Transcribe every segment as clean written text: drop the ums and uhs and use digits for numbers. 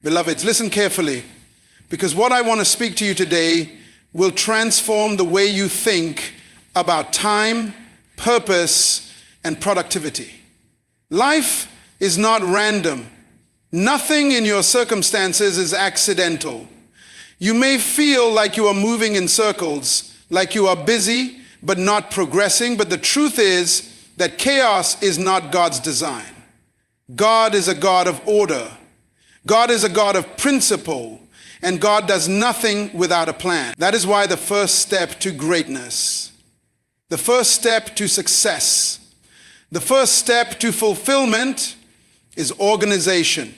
Beloveds, listen carefully, because what I want to speak to you today will transform the way you think about time, purpose, and productivity. Life is not random. Nothing in your circumstances is accidental. You may feel like you are moving in circles, like you are busy but not progressing, but the truth is that chaos is not God's design. God is a God of order. God is a God of principle, and God does nothing without a plan. That is why the first step to greatness, the first step to success, the first step to fulfillment is organization.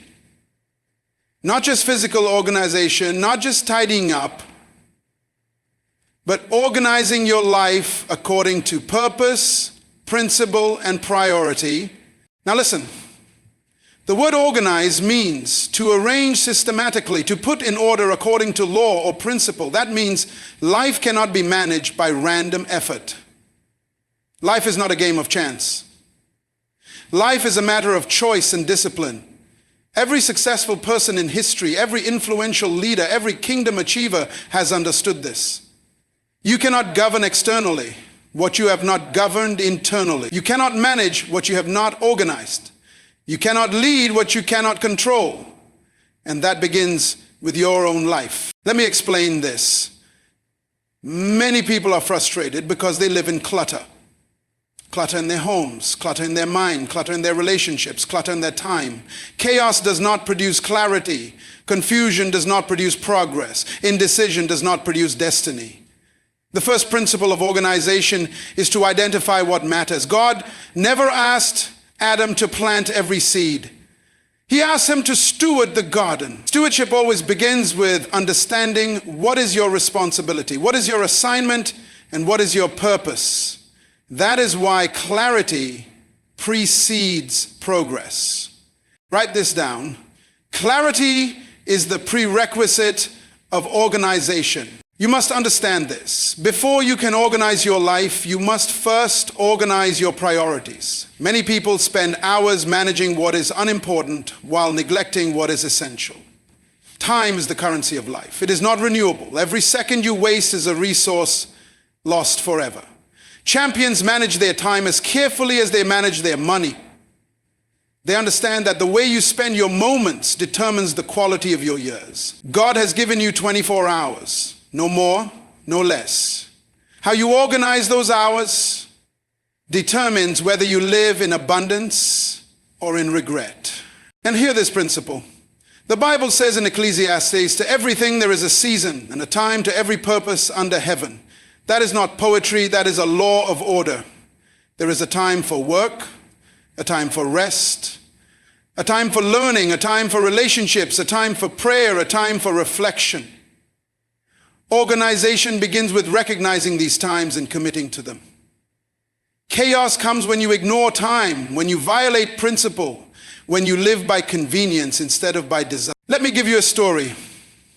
Not just physical organization, not just tidying up, but organizing your life according to purpose, principle, and priority. Now listen, the word organize means to arrange systematically, to put in order according to law or principle. That means life cannot be managed by random effort. Life is not a game of chance. Life is a matter of choice and discipline. Every successful person in history, every influential leader, every kingdom achiever has understood this. You cannot govern externally what you have not governed internally. You cannot manage what you have not organized. You cannot lead what you cannot control. And that begins with your own life. Let me explain this. Many people are frustrated because they live in clutter. Clutter in their homes, clutter in their mind, clutter in their relationships, clutter in their time. Chaos does not produce clarity. Confusion does not produce progress. Indecision does not produce destiny. The first principle of organization is to identify what matters. God never asked Adam to plant every seed. He asked him to steward the garden. Stewardship always begins with understanding what is your responsibility, what is your assignment, and what is your purpose. That is why clarity precedes progress. Write this down. Clarity is the prerequisite of organization. You must understand this. Before you can organize your life, you must first organize your priorities. Many people spend hours managing what is unimportant while neglecting what is essential. Time is the currency of life. It is not renewable. Every second you waste is a resource lost forever. Champions manage their time as carefully as they manage their money. They understand that the way you spend your moments determines the quality of your years. God has given you 24 hours, no more, no less. How you organize those hours determines whether you live in abundance or in regret. And hear this principle. The Bible says in Ecclesiastes, to everything there is a season and a time to every purpose under heaven. That is not poetry, that is a law of order. There is a time for work, a time for rest, a time for learning, a time for relationships, a time for prayer, a time for reflection. Organization begins with recognizing these times and committing to them. Chaos comes when you ignore time, when you violate principle, when you live by convenience instead of by design. Let me give you a story.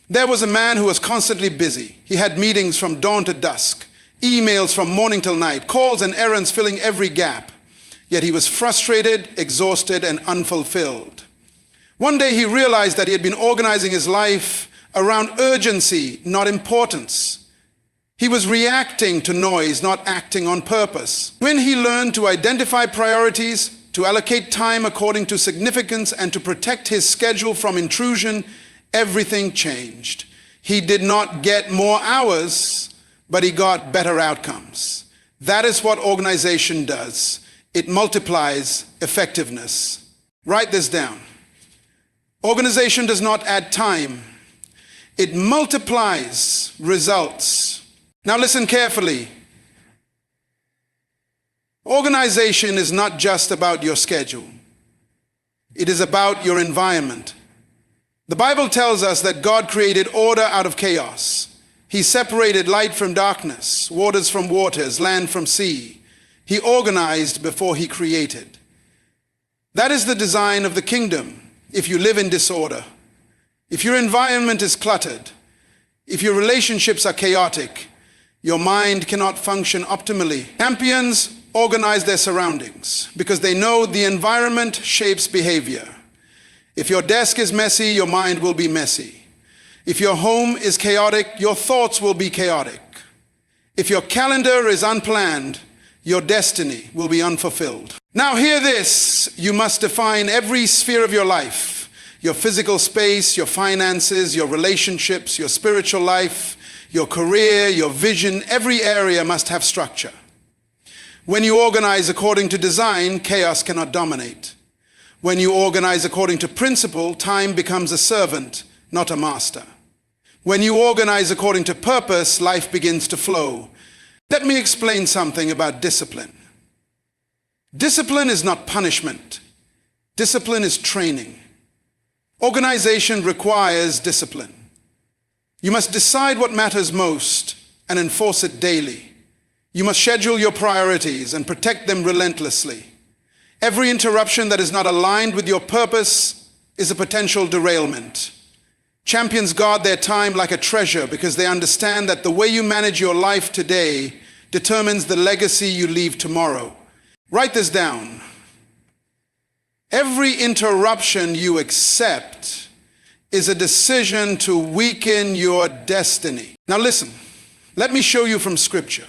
There was a man who was constantly busy. He had meetings from dawn to dusk, emails from morning till night, calls and errands filling every gap. Yet he was frustrated, exhausted, and unfulfilled. One day he realized that he had been organizing his life around urgency, not importance. He was reacting to noise, not acting on purpose. When he learned to identify priorities, to allocate time according to significance, and to protect his schedule from intrusion, everything changed. He did not get more hours, but he got better outcomes. That is what organization does. It multiplies effectiveness. Write this down. Organization does not add time. It multiplies results. Now listen carefully. Organization is not just about your schedule. It is about your environment. The Bible tells us that God created order out of chaos. He separated light from darkness, waters from waters, land from sea. He organized before he created. That is the design of the kingdom if you live in disorder. If your environment is cluttered, if your relationships are chaotic, your mind cannot function optimally. Champions organize their surroundings because they know the environment shapes behavior. If your desk is messy, your mind will be messy. If your home is chaotic, your thoughts will be chaotic. If your calendar is unplanned, your destiny will be unfulfilled. Now hear this, you must define every sphere of your life, your physical space, your finances, your relationships, your spiritual life, your career, your vision. Every area must have structure. When you organize according to design, chaos cannot dominate. When you organize according to principle, time becomes a servant, not a master. When you organize according to purpose, life begins to flow. Let me explain something about discipline. Discipline is not punishment. Discipline is training. Organization requires discipline. You must decide what matters most and enforce it daily. You must schedule your priorities and protect them relentlessly. Every interruption that is not aligned with your purpose is a potential derailment. Champions guard their time like a treasure because they understand that the way you manage your life today determines the legacy you leave tomorrow. Write this down. Every interruption you accept is a decision to weaken your destiny. Now listen, let me show you from Scripture.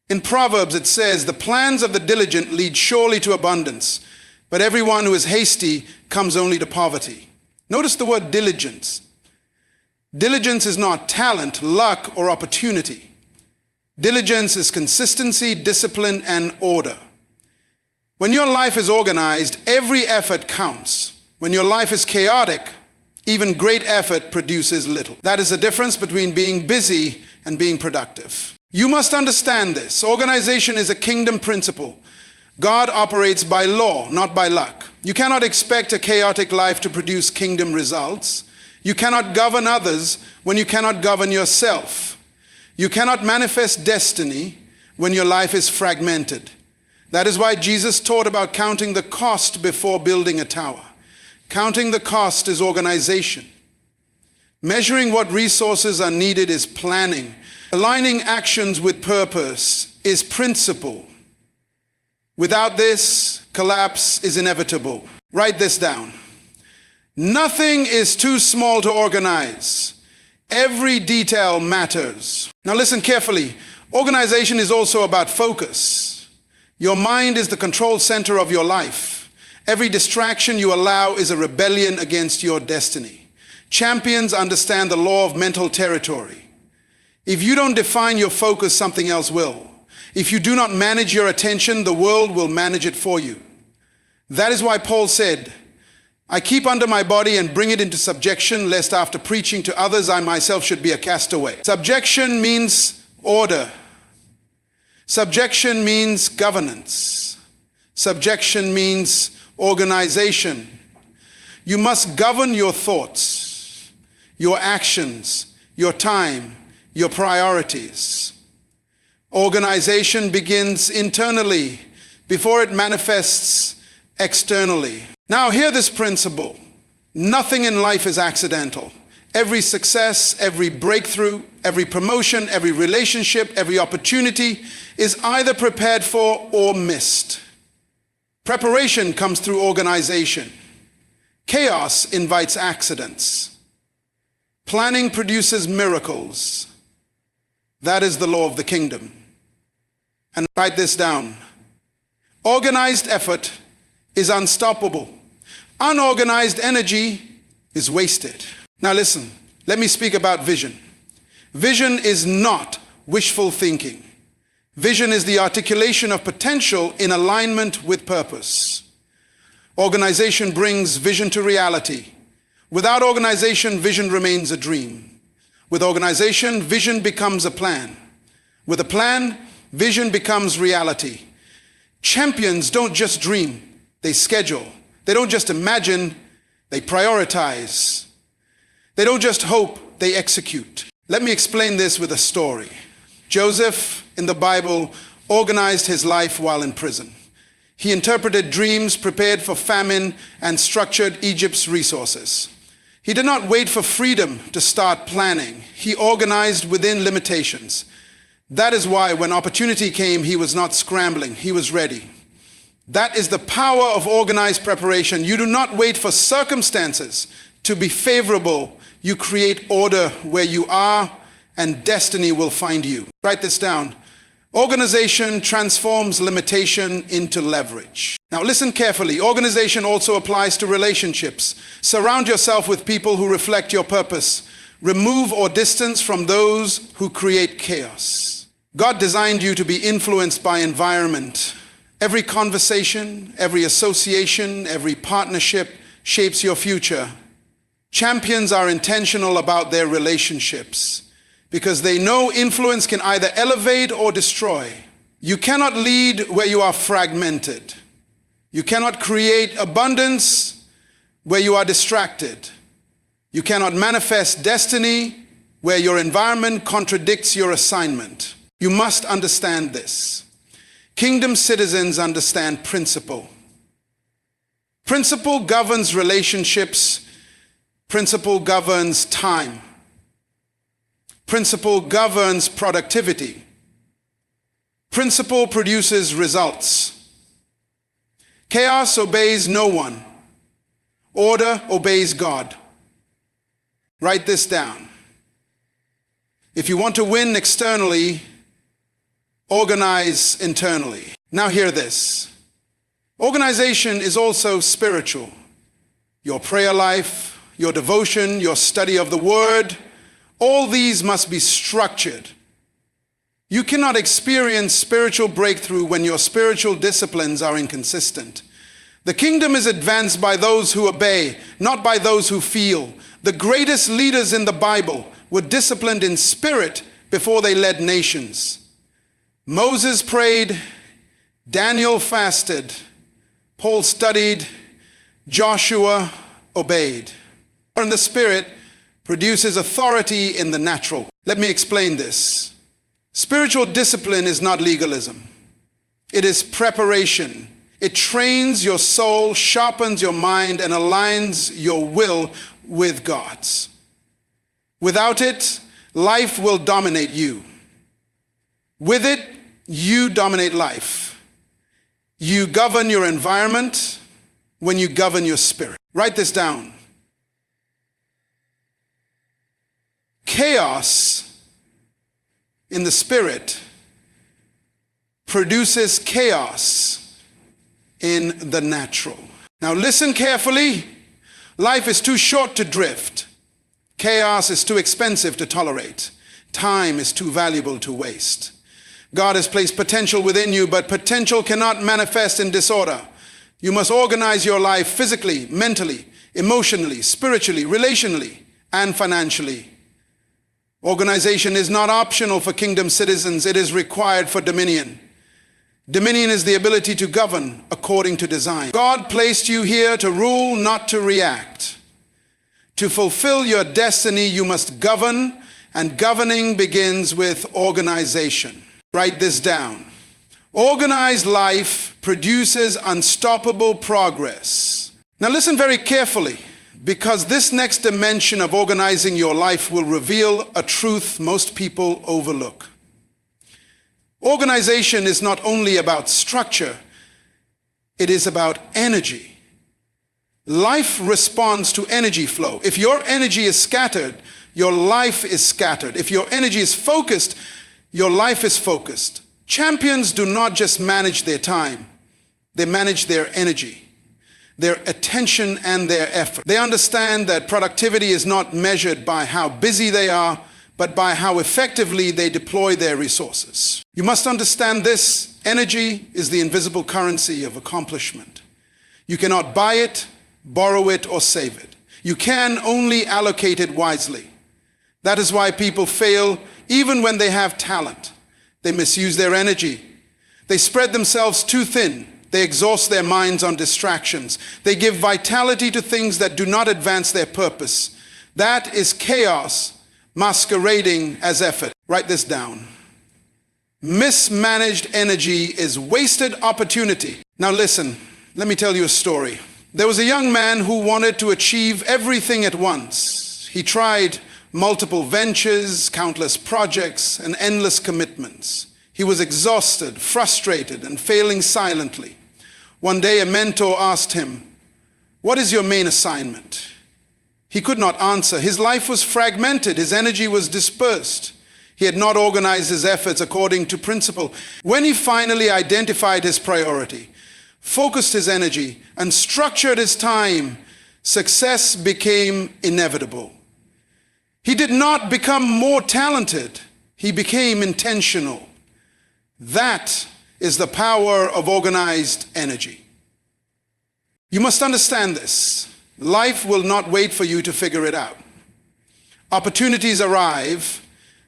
In Proverbs it says, the plans of the diligent lead surely to abundance, but everyone who is hasty comes only to poverty. Notice the word diligence. Diligence is not talent, luck, or opportunity. Diligence is consistency, discipline, and order. When your life is organized, every effort counts. When your life is chaotic, even great effort produces little. That is the difference between being busy and being productive. You must understand this. Organization is a kingdom principle. God operates by law, not by luck. You cannot expect a chaotic life to produce kingdom results. You cannot govern others when you cannot govern yourself. You cannot manifest destiny when your life is fragmented. That is why Jesus taught about counting the cost before building a tower. Counting the cost is organization. Measuring what resources are needed is planning. Aligning actions with purpose is principle. Without this, collapse is inevitable. Write this down. Nothing is too small to organize. Every detail matters. Now listen carefully. Organization is also about focus. Your mind is the control center of your life. Every distraction you allow is a rebellion against your destiny. Champions understand the law of mental territory. If you don't define your focus, something else will. If you do not manage your attention, the world will manage it for you. That is why Paul said, I keep under my body and bring it into subjection, lest after preaching to others, I myself should be a castaway. Subjection means order. Subjection means governance. Subjection means organization. You must govern your thoughts, your actions, your time, your priorities. Organization begins internally before it manifests externally. Now hear this principle. Nothing in life is accidental. Every success, every breakthrough, every promotion, every relationship, every opportunity is either prepared for or missed. Preparation comes through organization. Chaos invites accidents. Planning produces miracles. That is the law of the kingdom. And write this down. Organized effort is unstoppable. Unorganized energy is wasted. Now listen, let me speak about vision. Vision is not wishful thinking. Vision is the articulation of potential in alignment with purpose. Organization brings vision to reality. Without organization, vision remains a dream. With organization, vision becomes a plan. With a plan, vision becomes reality. Champions don't just dream, they schedule. They don't just imagine, they prioritize. They don't just hope, they execute. Let me explain this with a story. Joseph in the Bible organized his life while in prison. He interpreted dreams, prepared for famine, and structured Egypt's resources. He did not wait for freedom to start planning. He organized within limitations. That is why when opportunity came, he was not scrambling, he was ready. That is the power of organized preparation. You do not wait for circumstances to be favorable. You create order where you are, and destiny will find you. Write this down. Organization transforms limitation into leverage. Now listen carefully. Organization also applies to relationships. Surround yourself with people who reflect your purpose. Remove or distance from those who create chaos. God designed you to be influenced by environment. Every conversation, every association, every partnership shapes your future. Champions are intentional about their relationships because they know influence can either elevate or destroy. You cannot lead where you are fragmented. You cannot create abundance where you are distracted. You cannot manifest destiny where your environment contradicts your assignment. You must understand this. Kingdom citizens understand principle. Principle governs relationships. Principle governs time. Principle governs productivity. Principle produces results. Chaos obeys no one. Order obeys God. Write this down. If you want to win externally, organize internally. Now hear this. Organization is also spiritual. Your prayer life, your devotion, your study of the word, all these must be structured. You cannot experience spiritual breakthrough when your spiritual disciplines are inconsistent. The kingdom is advanced by those who obey, not by those who feel. The greatest leaders in the Bible were disciplined in spirit before they led nations. Moses prayed, Daniel fasted, Paul studied, Joshua obeyed. And the Spirit produces authority in the natural. Let me explain this. Spiritual discipline is not legalism. It is preparation. It trains your soul, sharpens your mind, and aligns your will with God's. Without it, life will dominate you. With it, you dominate life. You govern your environment when you govern your spirit. Write this down. Chaos in the spirit produces chaos in the natural. Now listen carefully. Life is too short to drift. Chaos is too expensive to tolerate. Time is too valuable to waste. God has placed potential within you, but potential cannot manifest in disorder. You must organize your life physically, mentally, emotionally, spiritually, relationally, and financially. Organization is not optional for kingdom citizens. It is required for dominion. Dominion is the ability to govern according to design. God placed you here to rule, not to react. To fulfill your destiny, you must govern, and governing begins with organization. Write this down. Organized life produces unstoppable progress. Now listen very carefully, because this next dimension of organizing your life will reveal a truth most people overlook. Organization is not only about structure, it is about energy. Life responds to energy flow. If your energy is scattered, your life is scattered. If your energy is focused, your life is focused. Champions do not just manage their time, they manage their energy, their attention, and their effort. They understand that productivity is not measured by how busy they are, but by how effectively they deploy their resources. You must understand this. Energy is the invisible currency of accomplishment. You cannot buy it, borrow it, or save it. You can only allocate it wisely. That is why people fail even when they have talent. They misuse their energy. They spread themselves too thin. They exhaust their minds on distractions. They give vitality to things that do not advance their purpose. That is chaos masquerading as effort. Write this down. Mismanaged energy is wasted opportunity. Now listen, let me tell you a story. There was a young man who wanted to achieve everything at once. He tried multiple ventures, countless projects, and endless commitments. He was exhausted, frustrated, and failing silently. One day a mentor asked him, "What is your main assignment?" He could not answer. His life was fragmented. His energy was dispersed. He had not organized his efforts according to principle. When he finally identified his priority, focused his energy, and structured his time, success became inevitable. He did not become more talented. He became intentional. That is the power of organized energy. You must understand this. Life will not wait for you to figure it out. Opportunities arrive,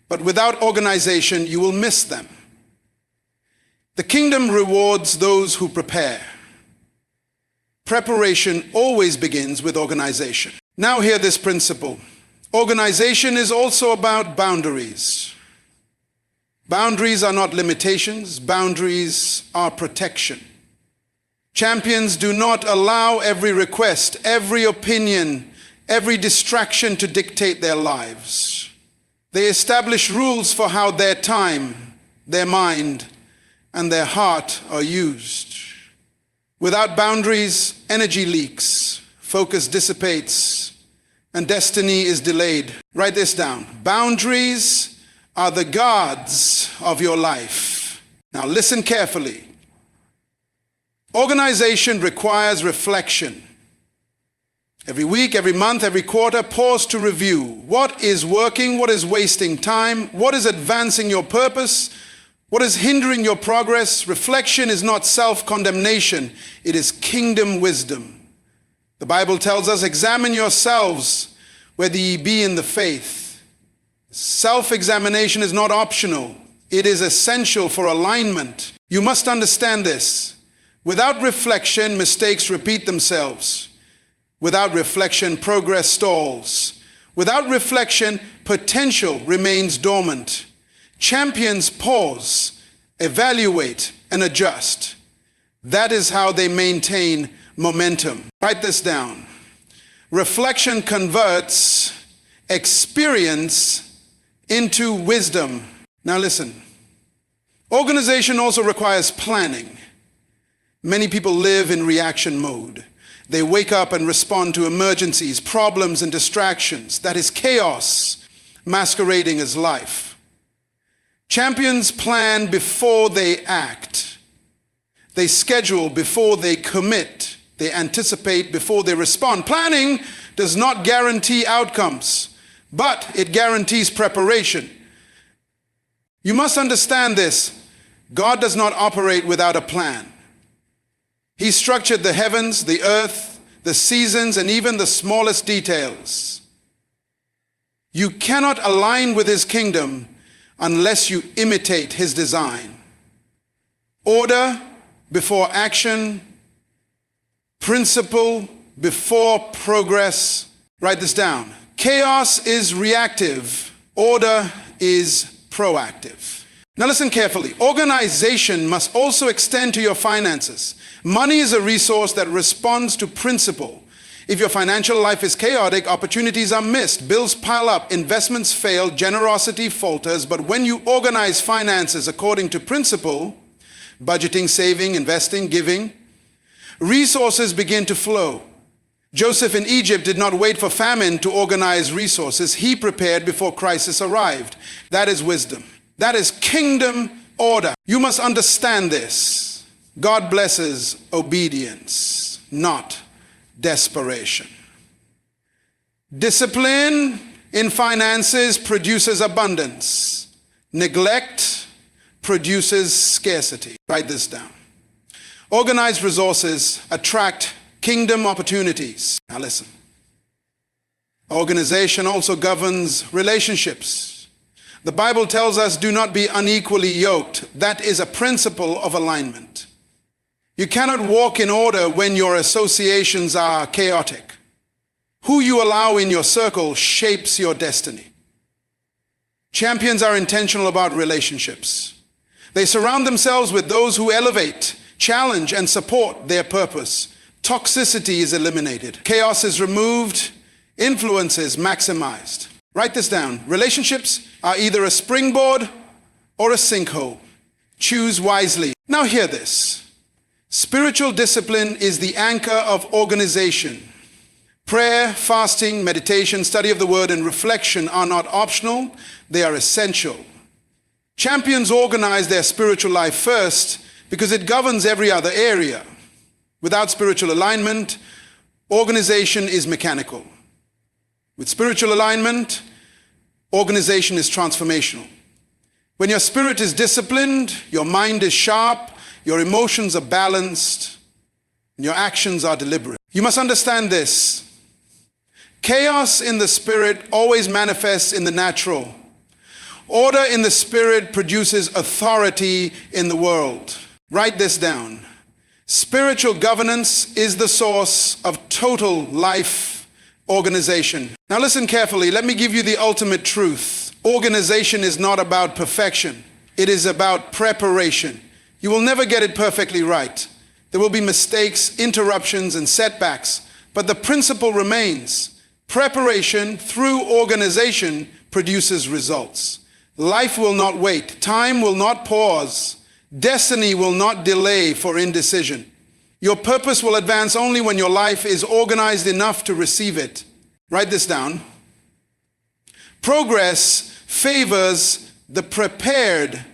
but without organization, you will miss them. The kingdom rewards those who prepare. Preparation always begins with organization. Now hear this principle. Organization is also about boundaries. Boundaries are not limitations. Boundaries are protection. Champions do not allow every request, every opinion, every distraction to dictate their lives. They establish rules for how their time, their mind, and their heart are used. Without boundaries, energy leaks, focus dissipates, and destiny is delayed. Write this down. Boundaries are the guards of your life. Now listen carefully. Organization requires reflection. Every week, every month, every quarter, pause to review. What is working? What is wasting time? What is advancing your purpose? What is hindering your progress? Reflection is not self-condemnation. It is kingdom wisdom. The Bible tells us, examine yourselves whether ye be in the faith. Self-examination is not optional. It is essential for alignment. You must understand this. Without reflection, mistakes repeat themselves. Without reflection, progress stalls. Without reflection, potential remains dormant. Champions pause, evaluate, and adjust. That is how they maintain momentum. Write this down. Reflection converts experience into wisdom. Now listen. Organization also requires planning. Many people live in reaction mode. They wake up and respond to emergencies, problems, and distractions. That is chaos masquerading as life. Champions plan before they act. They schedule before they commit. They anticipate before they respond. Planning does not guarantee outcomes, but it guarantees preparation. You must understand this. God does not operate without a plan. He structured the heavens, the earth, the seasons, and even the smallest details. You cannot align with his kingdom unless you imitate his design. Order before action, principle before progress. Write this down. Chaos is reactive. Order is proactive. Now listen carefully. Organization must also extend to your finances. Money is a resource that responds to principle. If your financial life is chaotic, opportunities are missed, bills pile up, investments fail, generosity falters. But when you organize finances according to principle, budgeting, saving, investing, giving, resources begin to flow. Joseph in Egypt did not wait for famine to organize resources. He prepared before crisis arrived. That is wisdom. That is kingdom order. You must understand this. God blesses obedience, not desperation. Discipline in finances produces abundance. Neglect produces scarcity. Write this down. Organized resources attract kingdom opportunities. Now listen. Organization also governs relationships. The Bible tells us, do not be unequally yoked. That is a principle of alignment. You cannot walk in order when your associations are chaotic. Who you allow in your circle shapes your destiny. Champions are intentional about relationships. They surround themselves with those who elevate, challenge, and support their purpose. Toxicity is eliminated. Chaos is removed. Influence is maximized. Write this down. Relationships are either a springboard or a sinkhole. Choose wisely. Now hear this. Spiritual discipline is the anchor of organization. Prayer, fasting, meditation, study of the word, and reflection are not optional, they are essential. Champions organize their spiritual life first because it governs every other area. Without spiritual alignment, organization is mechanical. With spiritual alignment, organization is transformational. When your spirit is disciplined, your mind is sharp, your emotions are balanced, and your actions are deliberate. You must understand this. Chaos in the spirit always manifests in the natural. Order in the spirit produces authority in the world. Write this down. Spiritual governance is the source of total life organization. Now listen carefully. Let me give you the ultimate truth. Organization is not about perfection. It is about preparation. You will never get it perfectly right. There will be mistakes, interruptions, and setbacks. But the principle remains. Preparation through organization produces results. Life will not wait. Time will not pause. Destiny will not delay for indecision. Your purpose will advance only when your life is organized enough to receive it. Write this down. Progress favors the prepared,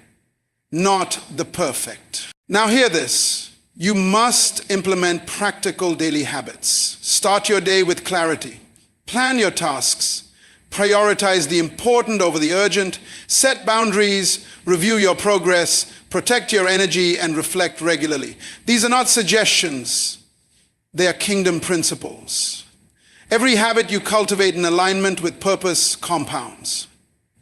not the perfect. Now hear this. You must implement practical daily habits. Start your day with clarity. Plan your tasks. Prioritize the important over the urgent. Set boundaries. Review your progress. Protect your energy and reflect regularly. These are not suggestions. They are kingdom principles. Every habit you cultivate in alignment with purpose compounds.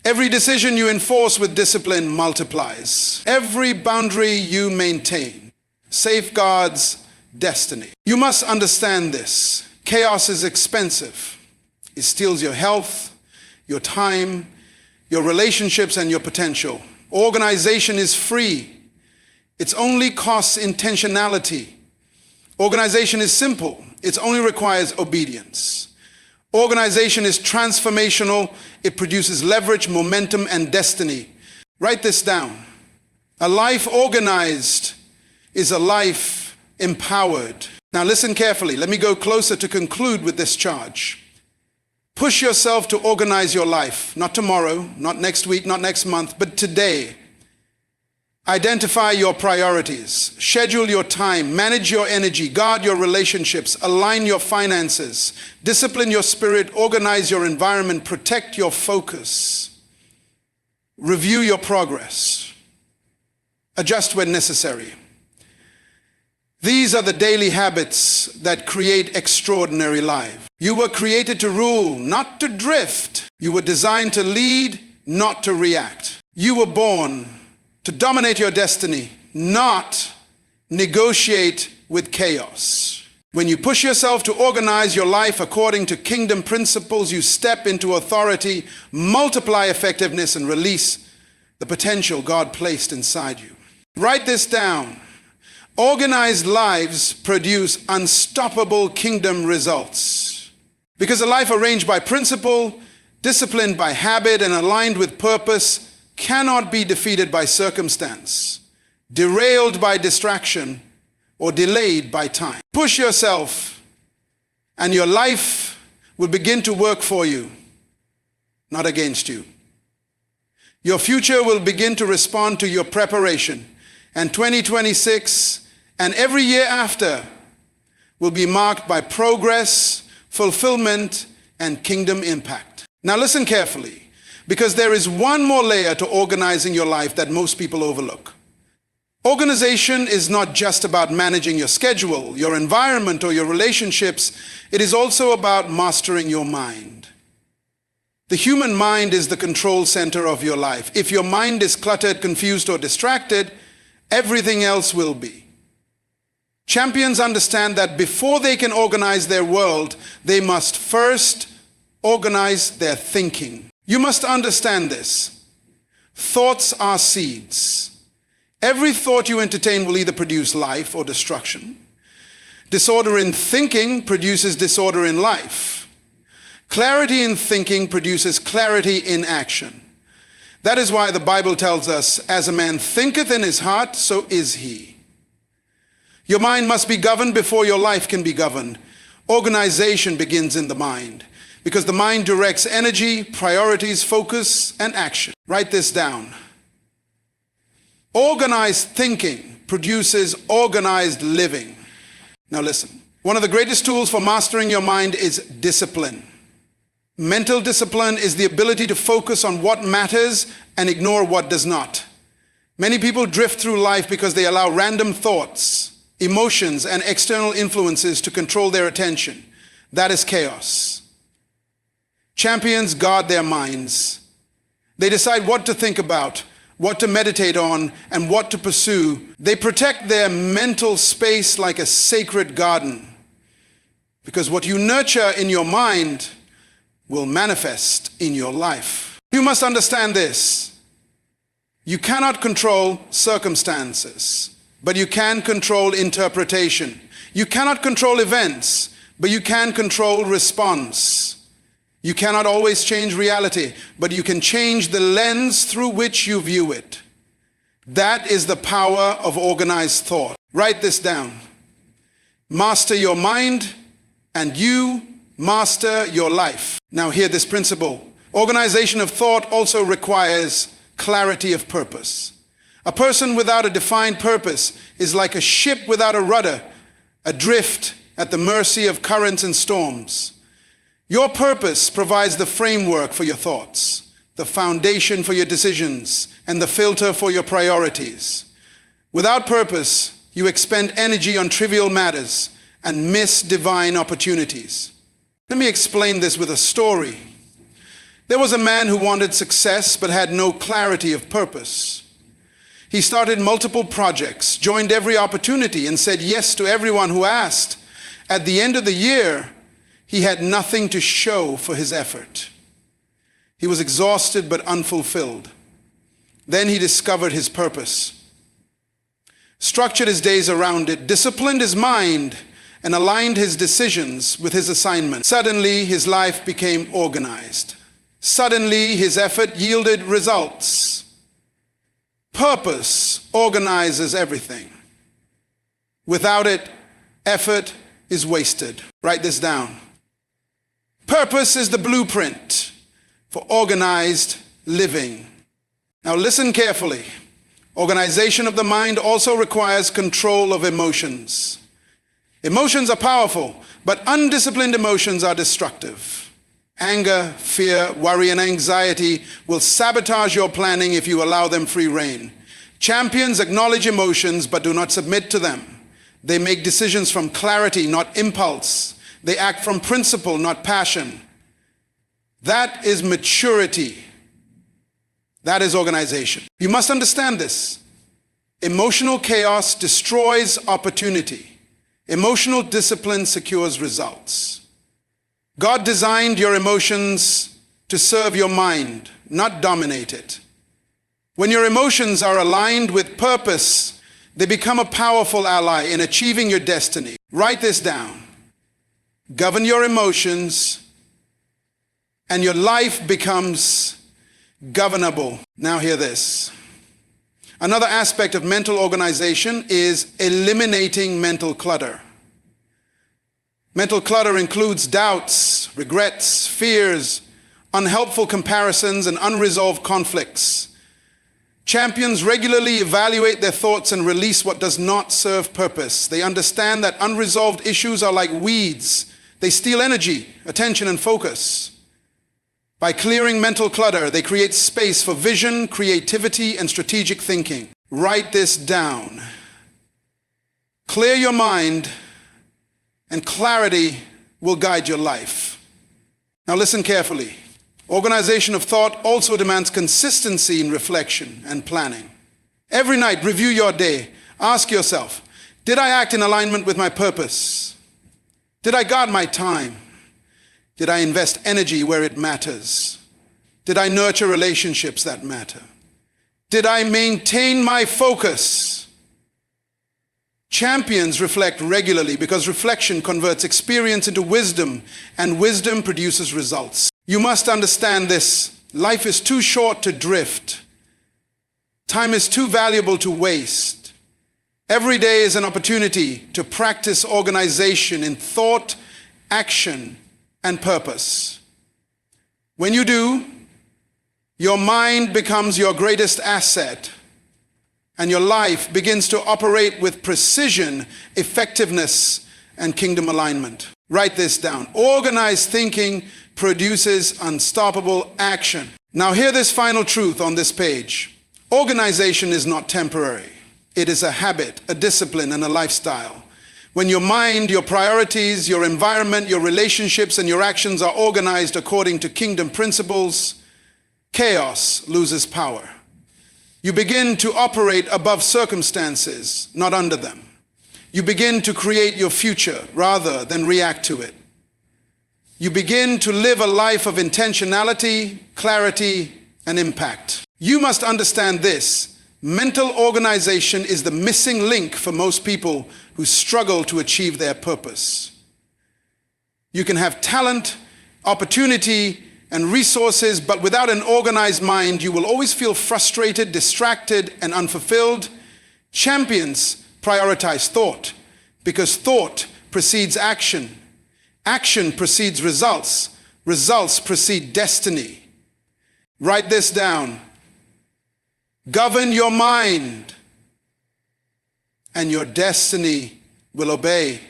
Every decision you enforce with discipline multiplies. Every boundary you maintain safeguards destiny. You must understand this. Chaos is expensive. It steals your health, your time, your relationships, and your potential. Organization is free. It only costs intentionality. Organization is simple. It only requires obedience. Organization is transformational. It produces leverage, momentum, and destiny. Write this down. A life organized is a life empowered. Now listen carefully. Let me go closer to conclude with this charge. Push yourself to organize your life. Not tomorrow, not next week, not next month, but today. Identify your priorities. Schedule your time. Manage your energy. Guard your relationships. Align your finances. Discipline your spirit. Organize your environment. Protect your focus. Review your progress. Adjust when necessary. These are the daily habits that create extraordinary lives. You were created to rule, not to drift. You were designed to lead, not to react. You were born to dominate your destiny, not negotiate with chaos. When you push yourself to organize your life according to kingdom principles, you step into authority, multiply effectiveness, and release the potential God placed inside you. Write this down. Organized lives produce unstoppable kingdom results. Because a life arranged by principle, disciplined by habit, and aligned with purpose cannot be defeated by circumstance, derailed by distraction, or delayed by time. Push yourself, and your life will begin to work for you, not against you. Your future will begin to respond to your preparation, and 2026 and every year after will be marked by progress, fulfillment, and kingdom impact. Now listen carefully, because there is one more layer to organizing your life that most people overlook. Organization is not just about managing your schedule, your environment, or your relationships. It is also about mastering your mind. The human mind is the control center of your life. If your mind is cluttered, confused, or distracted, everything else will be. Champions understand that before they can organize their world, they must first organize their thinking. You must understand this. Thoughts are seeds. Every thought you entertain will either produce life or destruction. Disorder in thinking produces disorder in life. Clarity in thinking produces clarity in action. That is why the Bible tells us, as a man thinketh in his heart, so is he. Your mind must be governed before your life can be governed. Organization begins in the mind because the mind directs energy, priorities, focus, and action. Write this down. Organized thinking produces organized living. Now listen, one of the greatest tools for mastering your mind is discipline. Mental discipline is the ability to focus on what matters and ignore what does not. Many people drift through life because they allow random thoughts, emotions, and external influences to control their attention. That is chaos. Champions guard their minds. They decide what to think about, what to meditate on, and what to pursue. They protect their mental space like a sacred garden. Because what you nurture in your mind will manifest in your life. You must understand this. You cannot control circumstances, but you can control interpretation. You cannot control events, but you can control response. You cannot always change reality, but you can change the lens through which you view it. That is the power of organized thought. Write this down. Master your mind, and you master your life. Now hear this principle. Organization of thought also requires clarity of purpose. A person without a defined purpose is like a ship without a rudder, adrift at the mercy of currents and storms. Your purpose provides the framework for your thoughts, the foundation for your decisions, and the filter for your priorities. Without purpose, you expend energy on trivial matters and miss divine opportunities. Let me explain this with a story. There was a man who wanted success but had no clarity of purpose. He started multiple projects, joined every opportunity, and said yes to everyone who asked. At the end of the year, he had nothing to show for his effort. He was exhausted but unfulfilled. Then he discovered his purpose, structured his days around it, disciplined his mind, and aligned his decisions with his assignment. Suddenly, his life became organized. Suddenly, his effort yielded results. Purpose organizes everything. Without it, effort is wasted. Write this down. Purpose is the blueprint for organized living. Now listen carefully. Organization of the mind also requires control of emotions. Emotions are powerful, but undisciplined emotions are destructive. Anger, fear, worry, and anxiety will sabotage your planning if you allow them free rein. Champions acknowledge emotions but do not submit to them. They make decisions from clarity, not impulse. They act from principle, not passion. That is maturity. That is organization. You must understand this. Emotional chaos destroys opportunity. Emotional discipline secures results. God designed your emotions to serve your mind, not dominate it. When your emotions are aligned with purpose, they become a powerful ally in achieving your destiny. Write this down. Govern your emotions, and your life becomes governable. Now hear this. Another aspect of mental organization is eliminating mental clutter. Mental clutter includes doubts, regrets, fears, unhelpful comparisons, and unresolved conflicts. Champions regularly evaluate their thoughts and release what does not serve purpose. They understand that unresolved issues are like weeds. They steal energy, attention, and focus. By clearing mental clutter, they create space for vision, creativity, and strategic thinking. Write this down. Clear your mind, and clarity will guide your life. Now listen carefully. Organization of thought also demands consistency in reflection and planning. Every night, review your day. Ask yourself, did I act in alignment with my purpose? Did I guard my time? Did I invest energy where it matters? Did I nurture relationships that matter? Did I maintain my focus? Champions reflect regularly because reflection converts experience into wisdom, and wisdom produces results. You must understand this. Life is too short to drift. Time is too valuable to waste. Every day is an opportunity to practice organization in thought, action, and purpose. When you do, your mind becomes your greatest asset, and your life begins to operate with precision, effectiveness, and kingdom alignment. Write this down. Organized thinking produces unstoppable action. Now hear this final truth on this page. Organization is not temporary. It is a habit, a discipline, and a lifestyle. When your mind, your priorities, your environment, your relationships, and your actions are organized according to kingdom principles, chaos loses power. You begin to operate above circumstances, not under them. You begin to create your future rather than react to it. You begin to live a life of intentionality, clarity, and impact. You must understand this. Mental organization is the missing link for most people who struggle to achieve their purpose. You can have talent, opportunity, and resources, but without an organized mind, you will always feel frustrated, distracted, and unfulfilled. Champions prioritize thought, because thought precedes action. Action precedes results. Results precede destiny. Write this down. Govern your mind, and your destiny will obey.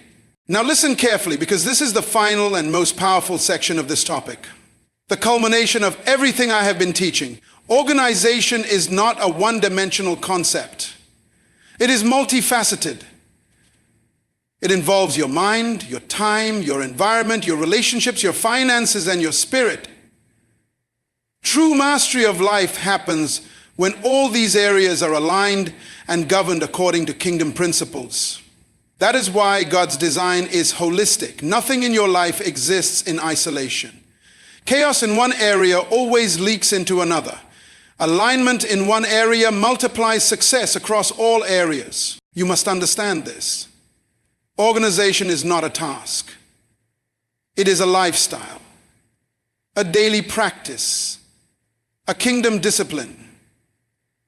Now listen carefully, because this is the final and most powerful section of this topic. The culmination of everything I have been teaching. Organization is not a one-dimensional concept. It is multifaceted. It involves your mind, your time, your environment, your relationships, your finances, and your spirit. True mastery of life happens when all these areas are aligned and governed according to kingdom principles. That is why God's design is holistic. Nothing in your life exists in isolation. Chaos in one area always leaks into another. Alignment in one area multiplies success across all areas. You must understand this. Organization is not a task. It is a lifestyle, a daily practice, a kingdom discipline.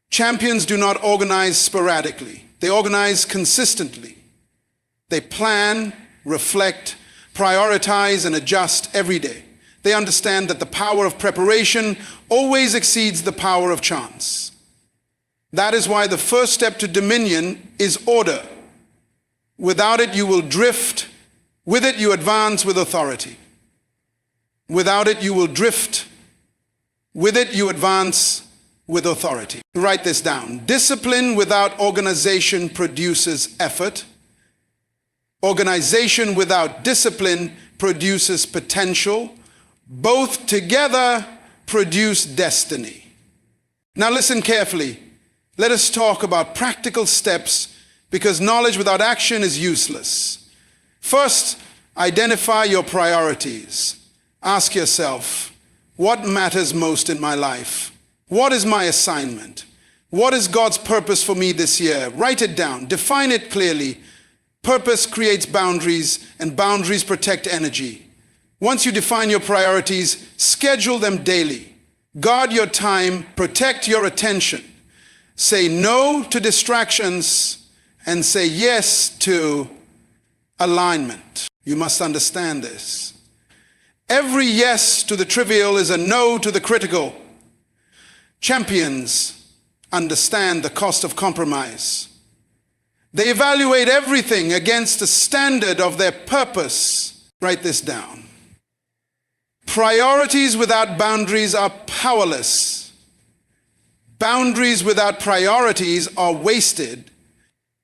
Champions do not organize sporadically. They organize consistently. They plan, reflect, prioritize, and adjust every day. They understand that the power of preparation always exceeds the power of chance. That is why the first step to dominion is order. Without it, you will drift. With it, you advance with authority. Without it, you will drift. With it, you advance with authority. Write this down. Discipline without organization produces effort. Organization without discipline produces potential. Both together produce destiny. Now listen carefully. Let us talk about practical steps, because knowledge without action is useless. First, identify your priorities. Ask yourself, what matters most in my life? What is my assignment? What is God's purpose for me this year? Write it down. Define it clearly. Purpose creates boundaries, and boundaries protect energy. Once you define your priorities, schedule them daily. Guard your time. Protect your attention. Say no to distractions and say yes to alignment. You must understand this. Every yes to the trivial is a no to the critical. Champions understand the cost of compromise. They evaluate everything against the standard of their purpose. Write this down. Priorities without boundaries are powerless. Boundaries without priorities are wasted.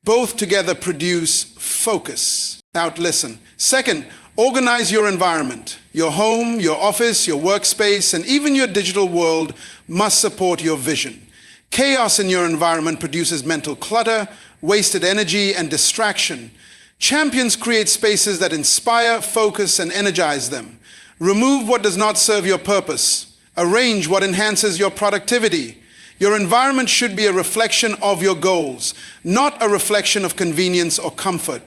Both together produce focus. Now listen. Second, organize your environment. Your home, your office, your workspace, and even your digital world must support your vision. Chaos in your environment produces mental clutter, wasted energy, and distraction. Champions create spaces that inspire, focus, and energize them. Remove what does not serve your purpose. Arrange what enhances your productivity. Your environment should be a reflection of your goals, not a reflection of convenience or comfort.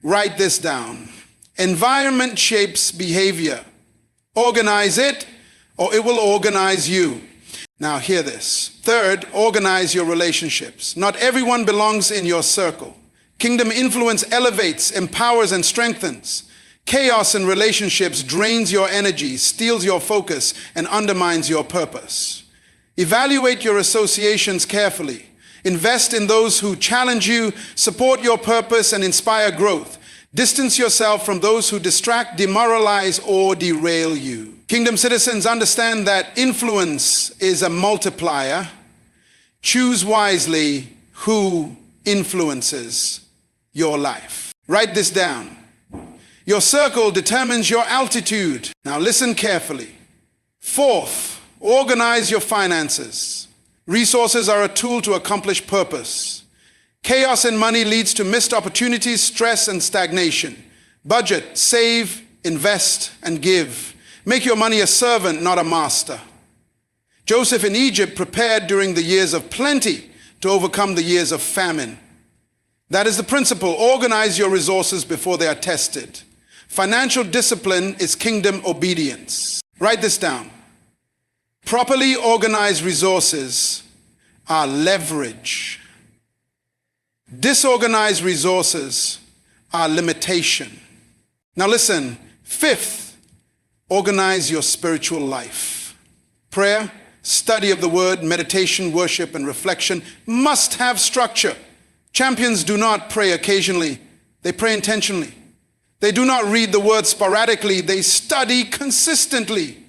Write this down. Environment shapes behavior. Organize it, or it will organize you. Now hear this. Third, organize your relationships. Not everyone belongs in your circle. Kingdom influence elevates, empowers, and strengthens. Chaos in relationships drains your energy, steals your focus, and undermines your purpose. Evaluate your associations carefully. Invest in those who challenge you, support your purpose, and inspire growth. Distance yourself from those who distract, demoralize, or derail you. Kingdom citizens, understand that influence is a multiplier. Choose wisely who influences your life. Write this down. Your circle determines your altitude. Now listen carefully. Fourth, organize your finances. Resources are a tool to accomplish purpose. Chaos in money leads to missed opportunities, stress, and stagnation. Budget, save, invest, and give. Make your money a servant, not a master. Joseph in Egypt prepared during the years of plenty to overcome the years of famine. That is the principle. Organize your resources before they are tested. Financial discipline is kingdom obedience. Write this down. Properly organized resources are leverage. Disorganized resources are limitation. Now listen. Fifth, organize your spiritual life. Prayer, study of the word, meditation, worship, and reflection must have structure. Champions do not pray occasionally. They pray intentionally. They do not read the word sporadically. They study consistently.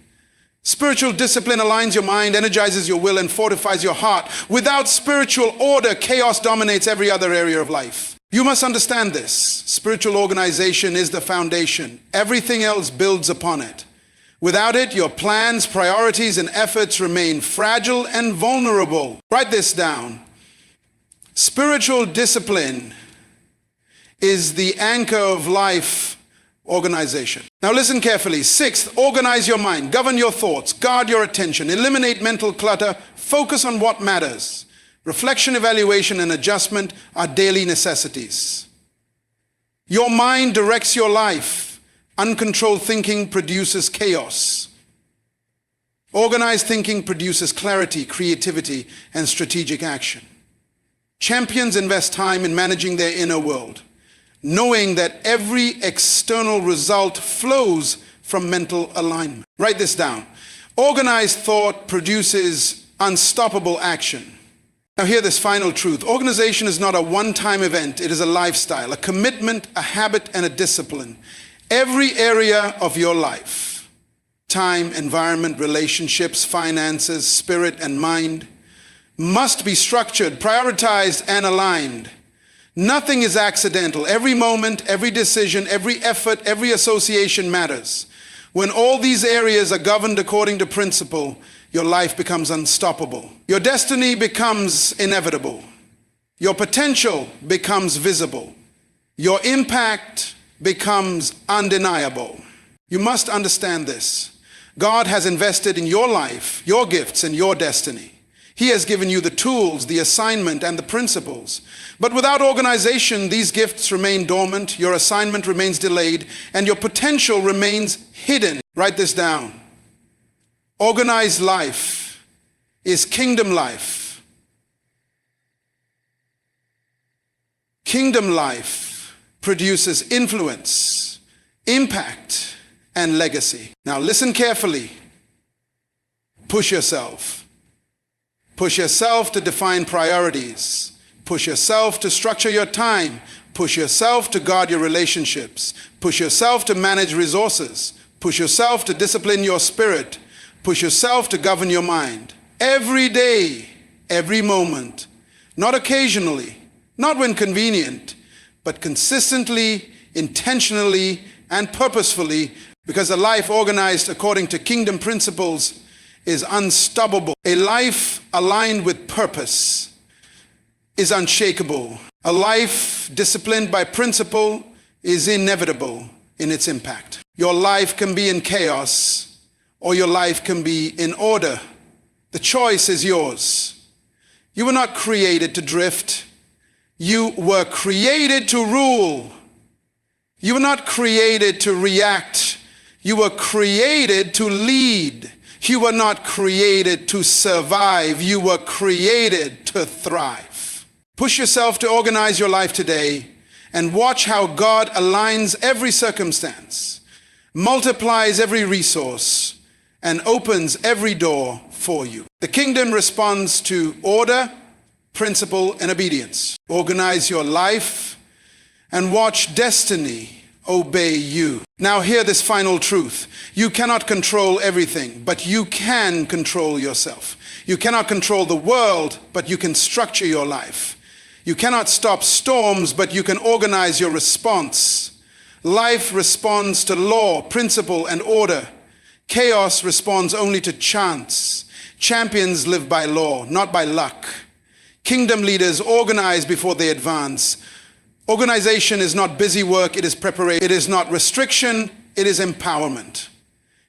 Spiritual discipline aligns your mind, energizes your will, and fortifies your heart. Without spiritual order, chaos dominates every other area of life. You must understand this. Spiritual organization is the foundation. Everything else builds upon it. Without it, your plans, priorities, and efforts remain fragile and vulnerable. Write this down. Spiritual discipline is the anchor of life organization. Now listen carefully. Sixth, organize your mind, govern your thoughts, guard your attention, eliminate mental clutter, focus on what matters. Reflection, evaluation, and adjustment are daily necessities. Your mind directs your life. Uncontrolled thinking produces chaos. Organized thinking produces clarity, creativity, and strategic action. Champions invest time in managing their inner world, knowing that every external result flows from mental alignment. Write this down. Organized thought produces unstoppable action. Now hear this final truth. Organization is not a one-time event. It is a lifestyle, a commitment, a habit, and a discipline. Every area of your life, time, environment, relationships, finances, spirit, and mind, must be structured, prioritized, and aligned. Nothing is accidental. Every moment, every decision, every effort, every association matters. When all these areas are governed according to principle, your life becomes unstoppable. Your destiny becomes inevitable. Your potential becomes visible. Your impact becomes undeniable. You must understand this. God has invested in your life, your gifts, and your destiny. He has given you the tools, the assignment, and the principles. But without organization, these gifts remain dormant, your assignment remains delayed, and your potential remains hidden. Write this down. Organized life is kingdom life. Kingdom life produces influence, impact, and legacy. Now listen carefully. Push yourself. Push yourself to define priorities. Push yourself to structure your time. Push yourself to guard your relationships. Push yourself to manage resources. Push yourself to discipline your spirit. Push yourself to govern your mind. Every day, every moment, not occasionally, not when convenient, but consistently, intentionally, and purposefully, because a life organized according to kingdom principles is unstoppable. A life aligned with purpose is unshakable. A life disciplined by principle is inevitable in its impact. Your life can be in chaos, or your life can be in order. The choice is yours. You were not created to drift. You were created to rule. You were not created to react. You were created to lead. You were not created to survive. You were created to thrive. Push yourself to organize your life today and watch how God aligns every circumstance, multiplies every resource, and opens every door for you. The kingdom responds to order, principle, and obedience. Organize your life and watch destiny obey you. Now hear this final truth. You cannot control everything, but you can control yourself. You cannot control the world, but you can structure your life. You cannot stop storms, but you can organize your response. Life responds to law, principle, and order. Chaos responds only to chance. Champions live by law, not by luck. Kingdom leaders organize before they advance. Organization is not busy work, it is preparation. It is not restriction, it is empowerment.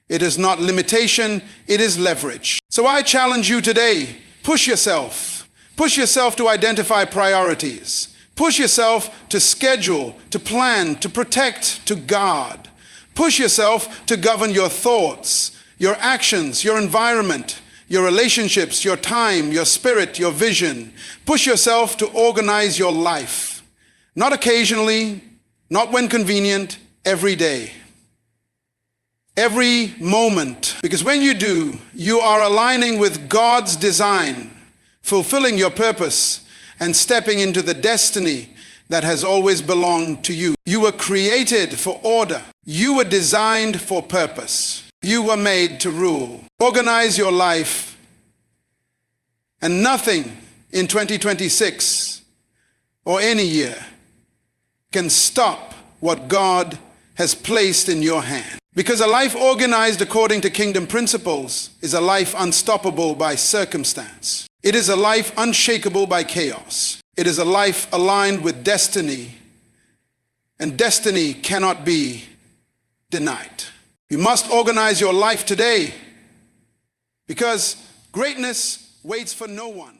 It is not limitation, it is leverage. So I challenge you today, push yourself. Push yourself to identify priorities. Push yourself to schedule, to plan, to protect, to guard. Push yourself to govern your thoughts, your actions, your environment, your relationships, your time, your spirit, your vision. Push yourself to organize your life. Not occasionally, not when convenient, every day. Every moment. Because when you do, you are aligning with God's design, fulfilling your purpose, and stepping into the destiny that has always belonged to you. You were created for order. You were designed for purpose. You were made to rule. Organize your life, and nothing in 2026 or any year can stop what God has placed in your hand. Because a life organized according to kingdom principles is a life unstoppable by circumstance. It is a life unshakable by chaos. It is a life aligned with destiny, and destiny cannot be denied. You must organize your life today, because greatness waits for no one.